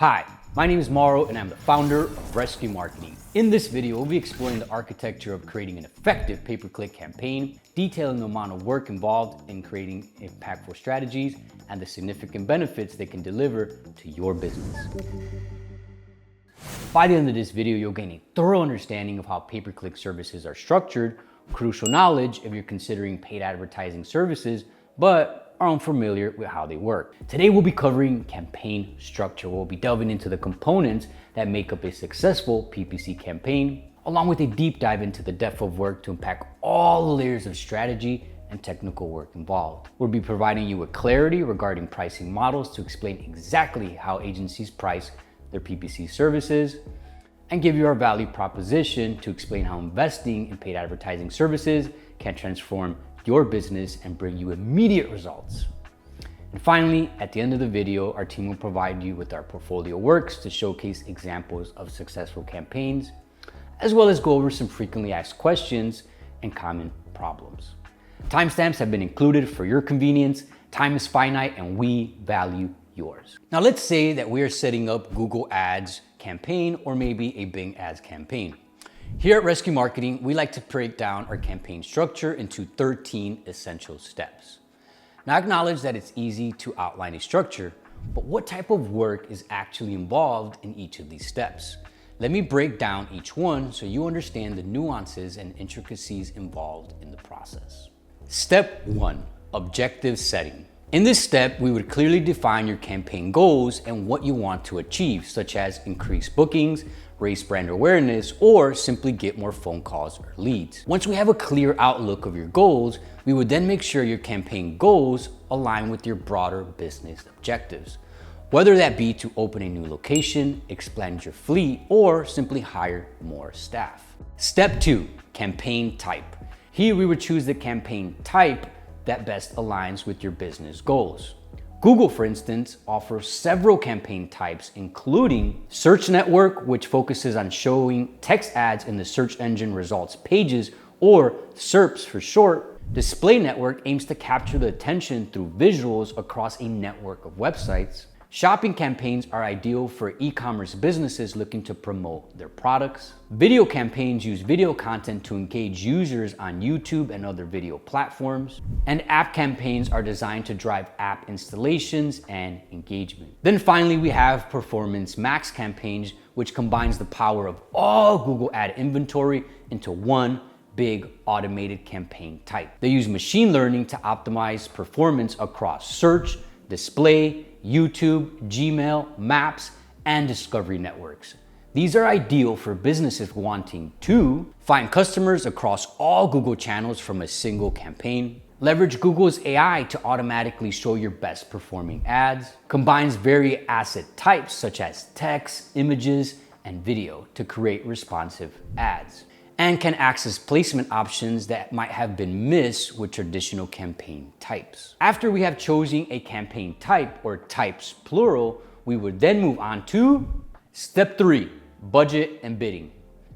Hi, my name is Mauro and I'm the founder of Rescue Marketing. In this video, we'll be exploring the architecture of creating an effective pay-per-click campaign, detailing the amount of work involved in creating impactful strategies, and the significant benefits they can deliver to your business. By the end of this video, you'll gain a thorough understanding of how pay-per-click services are structured, crucial knowledge if you're considering paid advertising services, but are unfamiliar with how they work. Today we'll be covering campaign structure. We'll be delving into the components that make up a successful PPC campaign, along with a deep dive into the depth of work to unpack all the layers of strategy and technical work involved. We'll be providing you with clarity regarding pricing models to explain exactly how agencies price their PPC services, and give you our value proposition to explain how investing in paid advertising services can transform your business and bring you immediate results. And finally, at the end of the video, our team will provide you with our portfolio works to showcase examples of successful campaigns, as well as go over some frequently asked questions and common problems. Timestamps have been included for your convenience. Time is finite and we value yours. Now let's say that we are setting up Google Ads campaign or maybe a Bing Ads campaign. Here at Rescue Marketing, we like to break down our campaign structure into 13 essential steps. Now, I acknowledge that it's easy to outline a structure, but what type of work is actually involved in each of these steps? Let me break down each one so you understand the nuances and intricacies involved in the process. Step 1, objective setting. In this step, we would clearly define your campaign goals and what you want to achieve, such as increase bookings, raise brand awareness, or simply get more phone calls or leads. Once we have a clear outlook of your goals, we would then make sure your campaign goals align with your broader business objectives, whether that be to open a new location, expand your fleet, or simply hire more staff. Step 2, campaign type. Here we would choose the campaign type that best aligns with your business goals. Google, for instance, offers several campaign types, including Search Network, which focuses on showing text ads in the search engine results pages, or SERPs for short. Display Network aims to capture the attention through visuals across a network of websites. Shopping campaigns are ideal for e-commerce businesses looking to promote their products. Video campaigns use video content to engage users on YouTube and other video platforms. And app campaigns are designed to drive app installations and engagement. Then finally, we have Performance Max campaigns, which combines the power of all Google ad inventory into one big automated campaign type. They use machine learning to optimize performance across search, display, YouTube, Gmail, Maps, and discovery networks. These are ideal for businesses wanting to find customers across all Google channels from a single campaign, leverage Google's AI to automatically show your best performing ads, combines various asset types such as text, images, and video to create responsive ads, and can access placement options that might have been missed with traditional campaign types. After we have chosen a campaign type, or types plural, we would then move on to step 3, budget and bidding.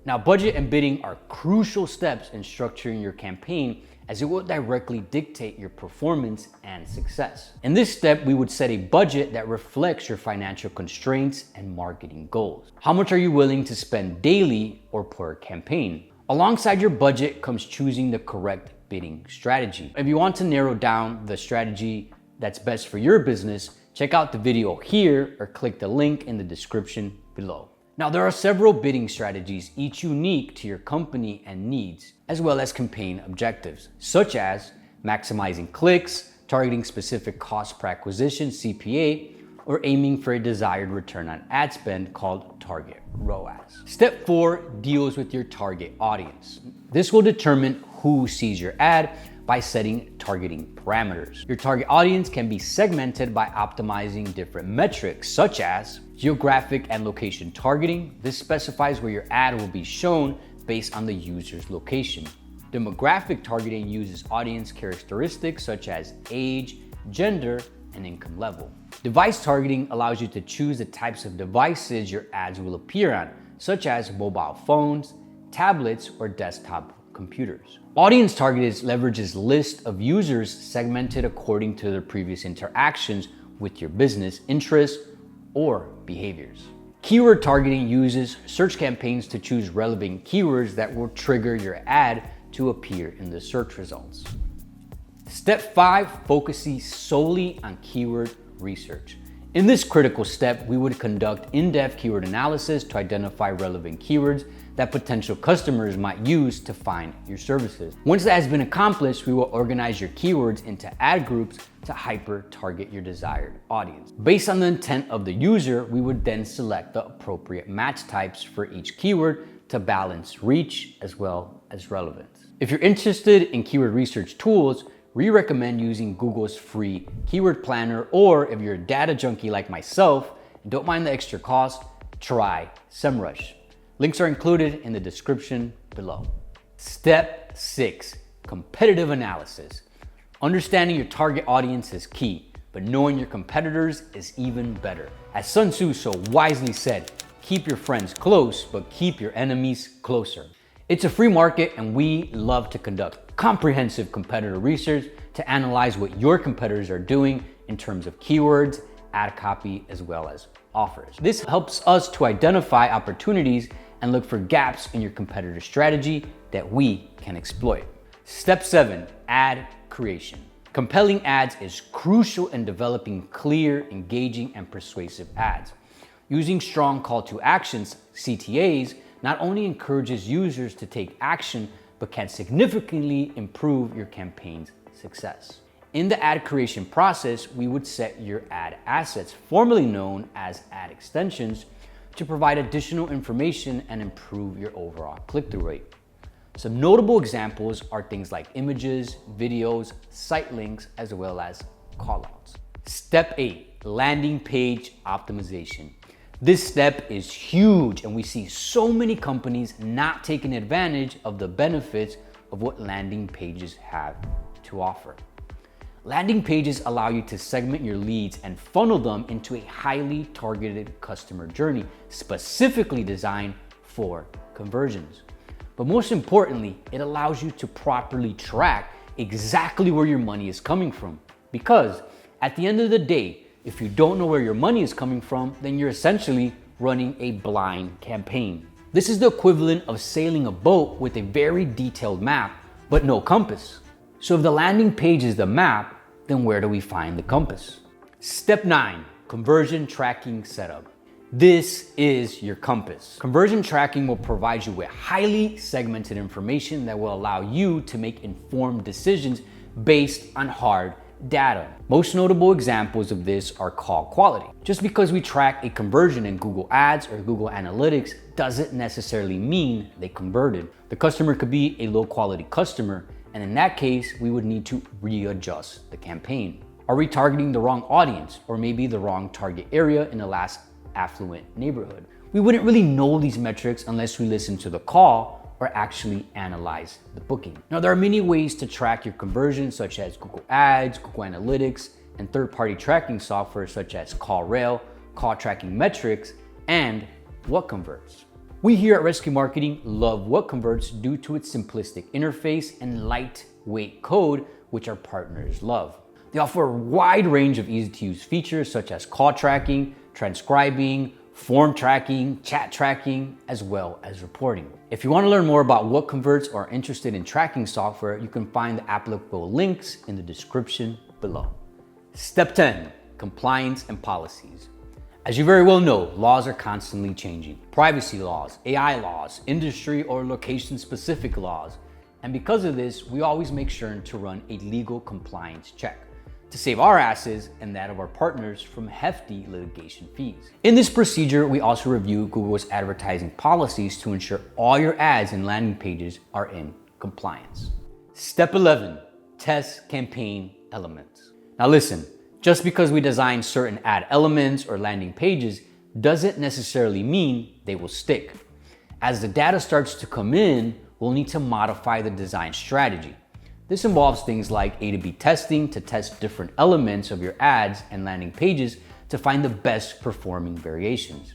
Now, budget and bidding are crucial steps in structuring your campaign, as it will directly dictate your performance and success. In this step, we would set a budget that reflects your financial constraints and marketing goals. How much are you willing to spend daily or per campaign? Alongside your budget comes choosing the correct bidding strategy. If you want to narrow down the strategy that's best for your business, check out the video here or click the link in the description below. Now, there are several bidding strategies, each unique to your company and needs, as well as campaign objectives, such as maximizing clicks, targeting specific cost per acquisition, CPA, or aiming for a desired return on ad spend called target ROAS. Step 4 deals with your target audience. This will determine who sees your ad by setting targeting parameters. Your target audience can be segmented by optimizing different metrics, such as geographic and location targeting. This specifies where your ad will be shown based on the user's location. Demographic targeting uses audience characteristics such as age, gender, and income level. Device targeting allows you to choose the types of devices your ads will appear on, such as mobile phones, tablets, or desktop computers. Audience targeting leverages lists of users segmented according to their previous interactions with your business, interests, or behaviors. Keyword targeting uses search campaigns to choose relevant keywords that will trigger your ad to appear in the search results. Step 5 focuses solely on keyword research. In this critical step, we would conduct in-depth keyword analysis to identify relevant keywords that potential customers might use to find your services. Once that has been accomplished, we will organize your keywords into ad groups to hyper-target your desired audience. Based on the intent of the user, we would then select the appropriate match types for each keyword to balance reach as well as relevance. If you're interested in keyword research tools, we recommend using Google's free keyword planner, or if you're a data junkie like myself and don't mind the extra cost, try SEMrush. Links are included in the description below. Step 6, competitive analysis. Understanding your target audience is key, but knowing your competitors is even better. As Sun Tzu so wisely said, keep your friends close, but keep your enemies closer. It's a free market, and we love to conduct comprehensive competitor research to analyze what your competitors are doing in terms of keywords, ad copy, as well as offers. This helps us to identify opportunities and look for gaps in your competitor strategy that we can exploit. Step 7, ad creation. Compelling ads is crucial in developing clear, engaging, and persuasive ads. Using strong call to actions, CTAs, not only encourages users to take action, but can significantly improve your campaign's success. In the ad creation process, we would set your ad assets, formerly known as ad extensions, to provide additional information and improve your overall click-through rate. Some notable examples are things like images, videos, site links, as well as callouts. Step 8, landing page optimization. This step is huge, and we see so many companies not taking advantage of the benefits of what landing pages have to offer. Landing pages allow you to segment your leads and funnel them into a highly targeted customer journey, specifically designed for conversions. But most importantly, it allows you to properly track exactly where your money is coming from. Because at the end of the day, if you don't know where your money is coming from, then you're essentially running a blind campaign. This is the equivalent of sailing a boat with a very detailed map, but no compass. So if the landing page is the map, then where do we find the compass? Step 9, conversion tracking setup. This is your compass. Conversion tracking will provide you with highly segmented information that will allow you to make informed decisions based on hard data. Most notable examples of this are call quality. Just because we track a conversion in Google Ads or Google Analytics doesn't necessarily mean they converted. The customer could be a low quality customer, and in that case, we would need to readjust the campaign. Are we targeting the wrong audience, or maybe the wrong target area in the last affluent neighborhood? We wouldn't really know these metrics unless we listen to the call or actually analyze the booking. Now, there are many ways to track your conversions, such as Google Ads, Google Analytics, and third-party tracking software such as CallRail, Call Tracking Metrics, and What Converts. We here at Rescue Marketing love What Converts due to its simplistic interface and lightweight code, which our partners love. They offer a wide range of easy-to-use features such as call tracking, transcribing, form tracking, chat tracking, as well as reporting. If you want to learn more about What Converts or are interested in tracking software, you can find the applicable links in the description below. Step 10, compliance and policies. As you very well know, laws are constantly changing. Privacy laws, AI laws, industry or location-specific laws. And because of this, we always make sure to run a legal compliance check to save our asses and that of our partners from hefty litigation fees. In this procedure, we also review Google's advertising policies to ensure all your ads and landing pages are in compliance. Step 11, test campaign elements. Now listen, just because we design certain ad elements or landing pages doesn't necessarily mean they will stick. As the data starts to come in, we'll need to modify the design strategy. This involves things like A/B testing to test different elements of your ads and landing pages to find the best performing variations,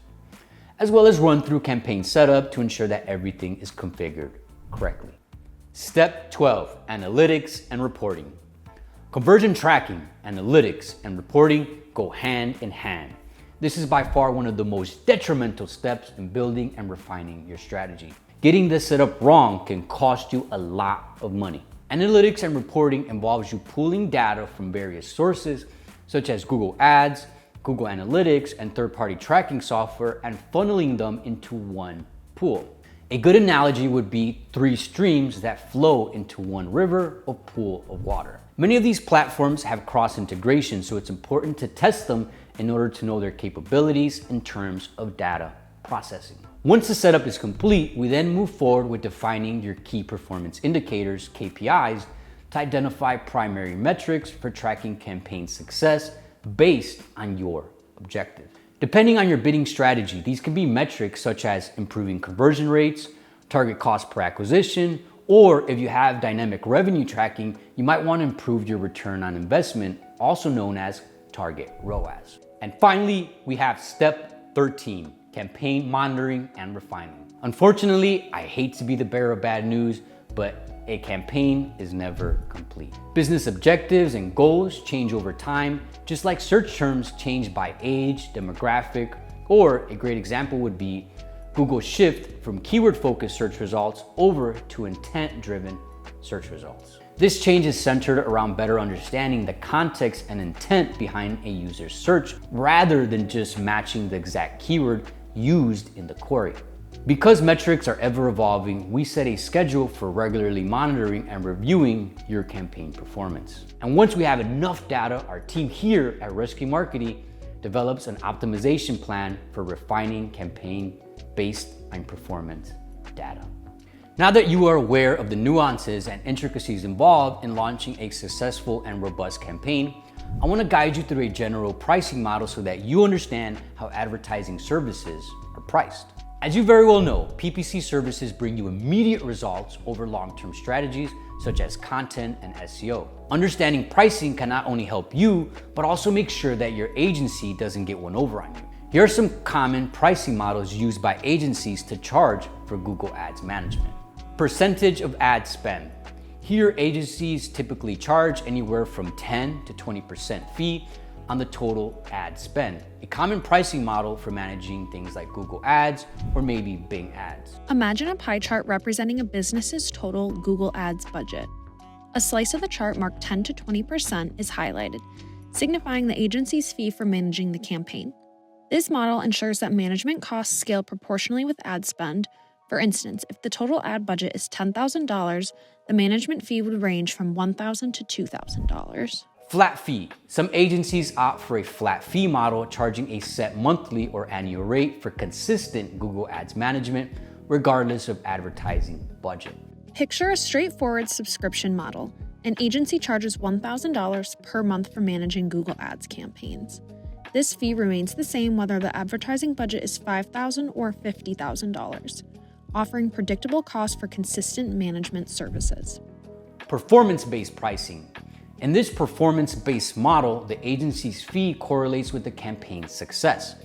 as well as run through campaign setup to ensure that everything is configured correctly. Step 12, analytics and reporting. Conversion tracking, analytics, and reporting go hand in hand. This is by far one of the most detrimental steps in building and refining your strategy. Getting this set up wrong can cost you a lot of money. Analytics and reporting involves you pulling data from various sources, such as Google Ads, Google Analytics, and third-party tracking software, and funneling them into one pool. A good analogy would be 3 streams that flow into one river or pool of water. Many of these platforms have cross-integration, so it's important to test them in order to know their capabilities in terms of data processing. Once the setup is complete, we then move forward with defining your key performance indicators, KPIs, to identify primary metrics for tracking campaign success based on your objective. Depending on your bidding strategy, these can be metrics such as improving conversion rates, target cost per acquisition, or if you have dynamic revenue tracking, you might want to improve your return on investment, also known as target ROAS. And finally, we have step 13, campaign monitoring and refining. Unfortunately, I hate to be the bearer of bad news, but a campaign is never complete. Business objectives and goals change over time, just like search terms change by age, demographic, or a great example would be Google's shift from keyword-focused search results over to intent-driven search results. This change is centered around better understanding the context and intent behind a user's search, rather than just matching the exact keyword used in the query. Because metrics are ever evolving, we set a schedule for regularly monitoring and reviewing your campaign performance. And once we have enough data, our team here at Rescue Marketing develops an optimization plan for refining campaign based on performance data. Now that you are aware of the nuances and intricacies involved in launching a successful and robust campaign, I want to guide you through a general pricing model so that you understand how advertising services are priced. As you very well know, PPC services bring you immediate results over long-term strategies such as content and SEO. Understanding pricing can not only help you, but also make sure that your agency doesn't get one over on you. Here are some common pricing models used by agencies to charge for Google Ads management. Percentage of ad spend. Here, agencies typically charge anywhere from 10 to 20% fee on the total ad spend, a common pricing model for managing things like Google Ads or maybe Bing Ads. Imagine a pie chart representing a business's total Google Ads budget. A slice of the chart marked 10 to 20% is highlighted, signifying the agency's fee for managing the campaign. This model ensures that management costs scale proportionally with ad spend. For instance, if the total ad budget is $10,000, the management fee would range from $1,000 to $2,000. Flat fee. Some agencies opt for a flat fee model, charging a set monthly or annual rate for consistent Google Ads management, regardless of advertising budget. Picture a straightforward subscription model. An agency charges $1,000 per month for managing Google Ads campaigns. This fee remains the same whether the advertising budget is $5,000 or $50,000, offering predictable costs for consistent management services. Performance-based pricing. In this performance-based model, the agency's fee correlates with the campaign's success,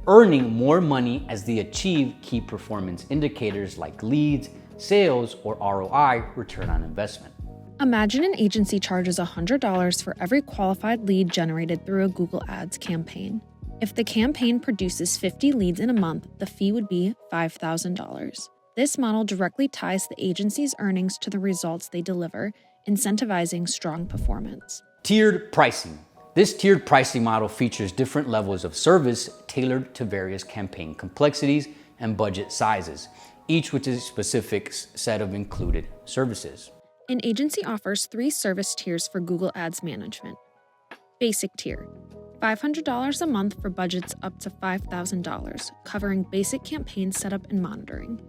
earning more money as they achieve key performance indicators like leads, sales, or ROI, return on investment. Imagine an agency charges $100 for every qualified lead generated through a Google Ads campaign. If the campaign produces 50 leads in a month, the fee would be $5,000. This model directly ties the agency's earnings to the results they deliver, incentivizing strong performance. Tiered pricing. This tiered pricing model features different levels of service tailored to various campaign complexities and budget sizes, each with a specific set of included services. An agency offers 3 service tiers for Google Ads management. Basic tier, $500 a month for budgets up to $5,000, covering basic campaign setup and monitoring.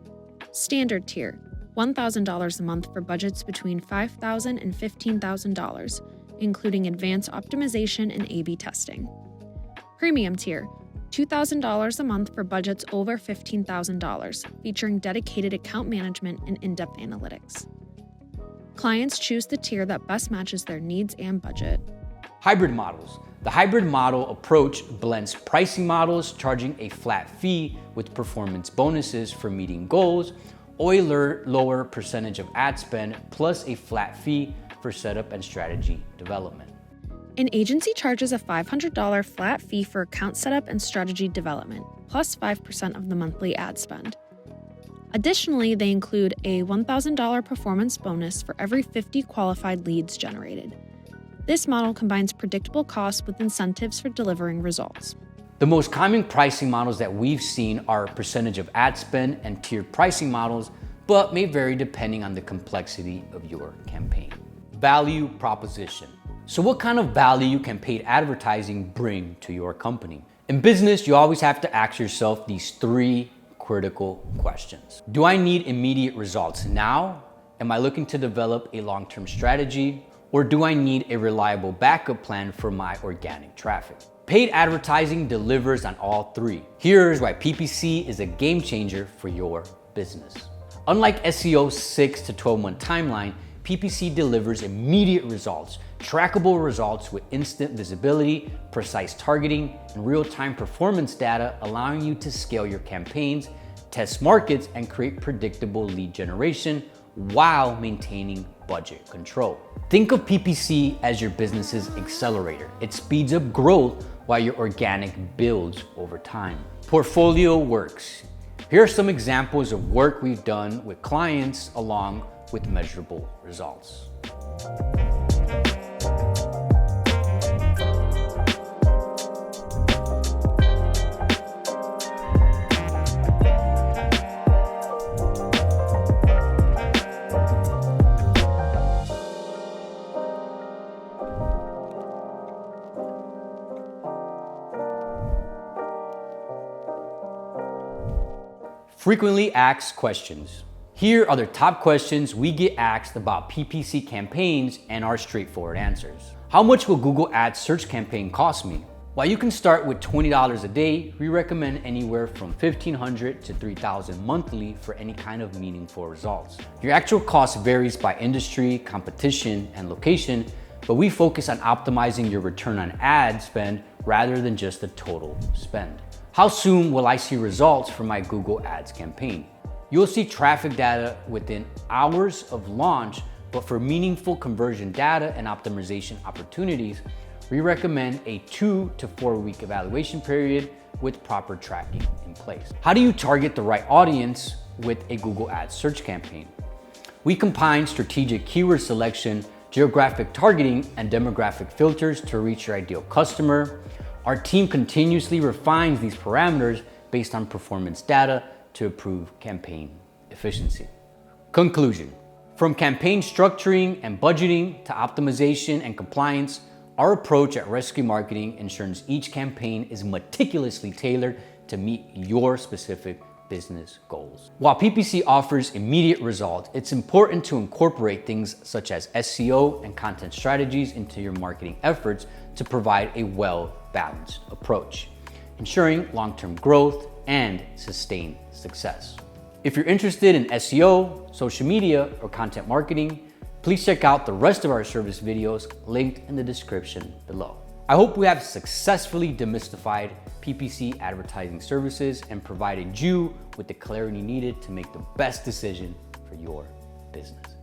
Standard tier, $1,000 a month for budgets between $5,000 and $15,000, including advanced optimization and A/B testing. Premium tier, $2,000 a month for budgets over $15,000, featuring dedicated account management and in-depth analytics. Clients choose the tier that best matches their needs and budget. Hybrid models. The hybrid model approach blends pricing models, charging a flat fee with performance bonuses for meeting goals, or a lower percentage of ad spend, plus a flat fee for setup and strategy development. An agency charges a $500 flat fee for account setup and strategy development, plus 5% of the monthly ad spend. Additionally, they include a $1,000 performance bonus for every 50 qualified leads generated. This model combines predictable costs with incentives for delivering results. The most common pricing models that we've seen are percentage of ad spend and tiered pricing models, but may vary depending on the complexity of your campaign. Value proposition. So what kind of value can paid advertising bring to your company? In business, you always have to ask yourself these three critical questions. Do I need immediate results now? Am I looking to develop a long-term strategy? Or do I need a reliable backup plan for my organic traffic? Paid advertising delivers on all three. Here's why PPC is a game changer for your business. Unlike SEO's 6 to 12 month timeline, PPC delivers immediate results, trackable results with instant visibility, precise targeting, and real-time performance data, allowing you to scale your campaigns, test markets, and create predictable lead generation while maintaining budget control. Think of PPC as your business's accelerator. It speeds up growth while your organic builds over time. Portfolio works. Here are some examples of work we've done with clients along with measurable results. Frequently asked questions. Here are the top questions we get asked about PPC campaigns and our straightforward answers. How much will Google Ads search campaign cost me? While you can start with $20 a day, we recommend anywhere from $1,500 to $3,000 monthly for any kind of meaningful results. Your actual cost varies by industry, competition, and location, but we focus on optimizing your return on ad spend rather than just the total spend. How soon will I see results from my Google Ads campaign? You'll see traffic data within hours of launch, but for meaningful conversion data and optimization opportunities, we recommend a 2 to 4 week evaluation period with proper tracking in place. How do you target the right audience with a Google Ads search campaign? We combine strategic keyword selection, geographic targeting, and demographic filters to reach your ideal customer. Our team continuously refines these parameters based on performance data to improve campaign efficiency. Conclusion. From campaign structuring and budgeting to optimization and compliance, our approach at Rescue Marketing ensures each campaign is meticulously tailored to meet your specific business goals. While PPC offers immediate results, it's important to incorporate things such as SEO and content strategies into your marketing efforts to provide a well-balanced approach, ensuring long-term growth and sustained success. If you're interested in SEO, social media, or content marketing, please check out the rest of our service videos linked in the description below. I hope we have successfully demystified PPC advertising services and provided you with the clarity needed to make the best decision for your business.